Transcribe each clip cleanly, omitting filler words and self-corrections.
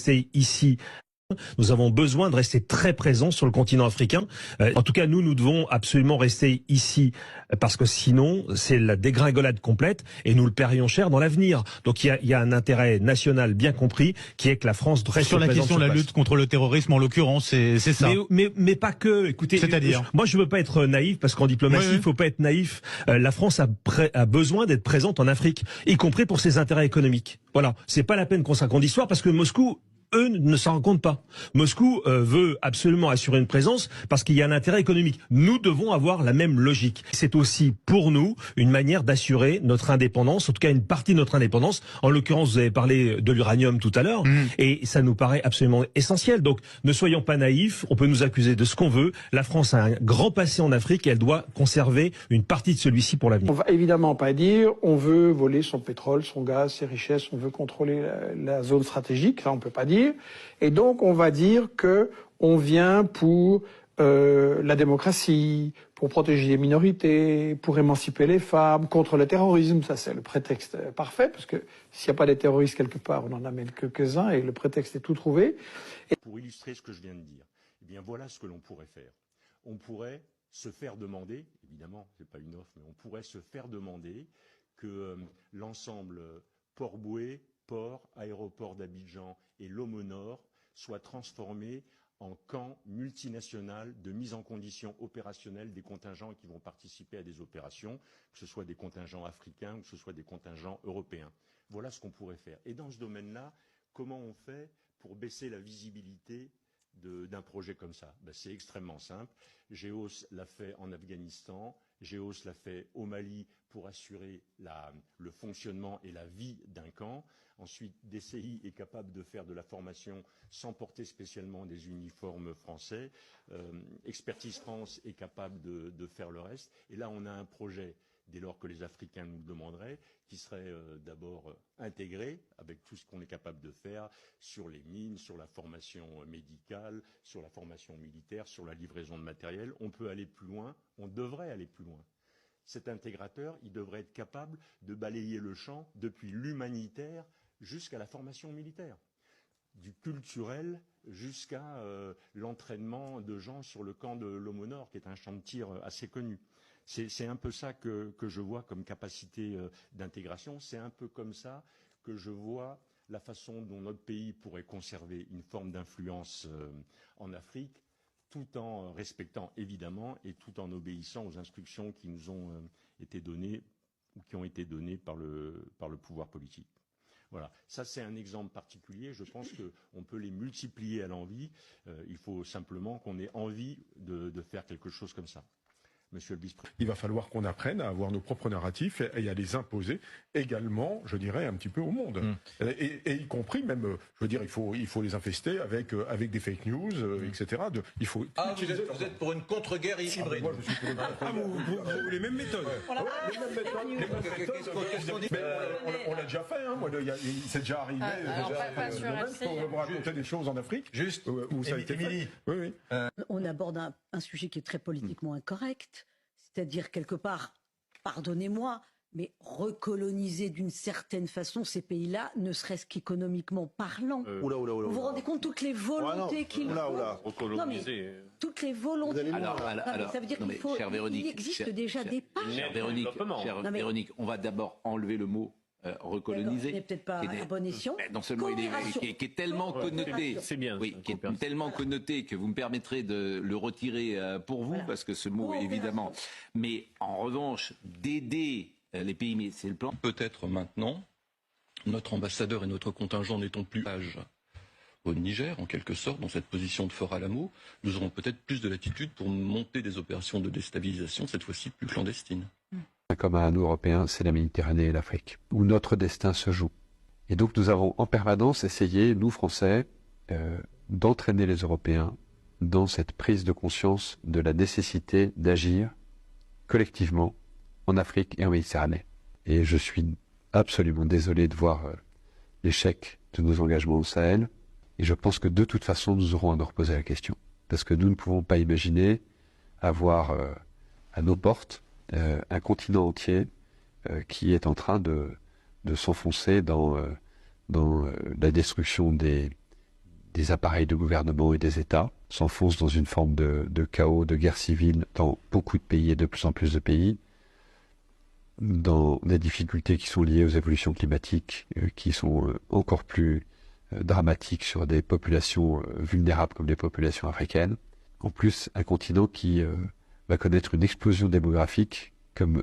rester ici. Nous avons besoin de rester très présents sur le continent africain. En tout cas, nous devons absolument rester ici parce que sinon, c'est la dégringolade complète et nous le paierions cher dans l'avenir. Donc il y a un intérêt national bien compris qui est que la France reste sur la présente question de la lutte contre le terrorisme, en l'occurrence, c'est ça. Mais pas que. Écoutez, c'est-à-dire, moi je veux pas être naïf parce qu'en diplomatie, il faut pas être naïf. La France a besoin d'être présente en Afrique, y compris pour ses intérêts économiques. Voilà, c'est pas la peine qu'on se raconte d'histoire parce que Moscou, eux, ne s'en rendent compte pas. Moscou veut absolument assurer une présence parce qu'il y a un intérêt économique. Nous devons avoir la même logique. C'est aussi pour nous une manière d'assurer notre indépendance, en tout cas une partie de notre indépendance. En l'occurrence, vous avez parlé de l'uranium tout à l'heure, et ça nous paraît absolument essentiel. Donc, ne soyons pas naïfs, on peut nous accuser de ce qu'on veut. La France a un grand passé en Afrique et elle doit conserver une partie de celui-ci pour l'avenir. On va évidemment pas dire on veut voler son pétrole, son gaz, ses richesses, on veut contrôler la zone stratégique, ça on peut pas dire. Et donc on va dire que on vient pour la démocratie, pour protéger les minorités, pour émanciper les femmes, contre le terrorisme. Ça c'est le prétexte parfait, parce que s'il n'y a pas des terroristes quelque part, on en amène quelques-uns et le prétexte est tout trouvé. Pour illustrer ce que je viens de dire, eh bien voilà ce que l'on pourrait faire. On pourrait se faire demander, évidemment, c'est pas une offre, mais on pourrait se faire demander que l'ensemble Port-Bouët, port, aéroport d'Abidjan et Lomé Nord soient transformés en camps multinationaux de mise en condition opérationnelle des contingents qui vont participer à des opérations, que ce soit des contingents africains ou que ce soit des contingents européens. Voilà ce qu'on pourrait faire. Et dans ce domaine-là, comment on fait pour baisser la visibilité d'un projet comme ça? C'est extrêmement simple. GEOS l'a fait en Afghanistan, GEOS l'a fait au Mali pour assurer le fonctionnement et la vie d'un camp. Ensuite, DCI est capable de faire de la formation sans porter spécialement des uniformes français. Expertise France est capable de faire le reste. Et là, on a un projet, dès lors que les Africains nous le demanderaient, qui serait d'abord intégré avec tout ce qu'on est capable de faire sur les mines, sur la formation médicale, sur la formation militaire, sur la livraison de matériel. On peut aller plus loin, on devrait aller plus loin. Cet intégrateur, il devrait être capable de balayer le champ depuis l'humanitaire jusqu'à la formation militaire, du culturel jusqu'à l'entraînement de gens sur le camp de Lomé Nord, qui est un champ de tir assez connu. C'est un peu ça que je vois comme capacité d'intégration. C'est un peu comme ça que je vois la façon dont notre pays pourrait conserver une forme d'influence en Afrique, tout en respectant évidemment et tout en obéissant aux instructions qui nous ont été données ou qui ont été données par le pouvoir politique. Voilà, ça c'est un exemple particulier. Je pense qu'on peut les multiplier à l'envi. Il faut simplement qu'on ait envie de faire quelque chose comme ça. Monsieur le vice-président. Il va falloir qu'on apprenne à avoir nos propres narratifs et à les imposer également, je dirais, un petit peu au monde. Et y compris même, je veux dire, il faut les infester avec des fake news, etc. Il faut vous êtes pour une contre-guerre hybride. Moi, je suis pour une contre-guerre. vous les mêmes méthodes. Les mêmes méthodes. Mais on l'a déjà fait. Hein. C'est déjà arrivé. On va vous raconter des choses en Afrique. Juste, où ça a été fait. Oui. On aborde un sujet qui est très politiquement incorrect, c'est-à-dire quelque part, pardonnez-moi, mais recoloniser d'une certaine façon ces pays-là, ne serait-ce qu'économiquement parlant. Vous vous rendez compte toutes les volontés qu'ils ont. Recoloniser. Toutes les volontés. Alors, ça veut dire qu'il faut. Il existe déjà des pas. Chère Véronique, on va d'abord enlever le mot recoloniser. Il n'est peut-être pas à bon escient. Non seulement il est tellement connoté, c'est bien, oui, qui est tellement connoté que vous me permettrez de le retirer pour vous, parce que ce mot évidemment. Mais en revanche, d'aider les pays, mais c'est le plan. Peut-être maintenant, notre ambassadeur et notre contingent n'étant plus au Niger, en quelque sorte, dans cette position de Fort Alamo, nous aurons peut-être plus de latitude pour monter des opérations de déstabilisation, cette fois-ci plus clandestines. Comme à nous Européens, c'est la Méditerranée et l'Afrique, où notre destin se joue. Et donc nous avons en permanence essayé, nous Français, d'entraîner les Européens dans cette prise de conscience de la nécessité d'agir collectivement en Afrique et en Méditerranée. Et je suis absolument désolé de voir l'échec de nos engagements au Sahel. Et je pense que de toute façon, nous aurons à nous reposer la question. Parce que nous ne pouvons pas imaginer avoir à nos portes un continent entier qui est en train de s'enfoncer dans la destruction des des appareils de gouvernement et des États, s'enfonce dans une forme de chaos, de guerre civile dans beaucoup de pays et de plus en plus de pays, dans des difficultés qui sont liées aux évolutions climatiques, qui sont encore plus dramatiques sur des populations vulnérables comme les populations africaines. En plus, un continent qui va connaître une explosion démographique comme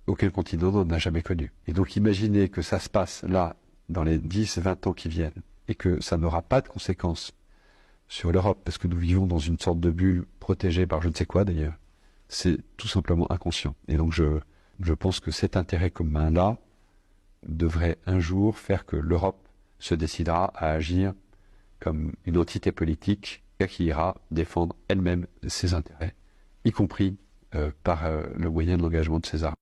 aucun continent n'en a jamais connu. Et donc imaginez que ça se passe là, dans les 10-20 ans qui viennent, et que ça n'aura pas de conséquences sur l'Europe, parce que nous vivons dans une sorte de bulle protégée par je ne sais quoi d'ailleurs, c'est tout simplement inconscient. Et donc je pense que cet intérêt commun-là devrait un jour faire que l'Europe se décidera à agir comme une entité politique qui ira défendre elle-même ses intérêts, y compris par le moyen de l'engagement de ses armes.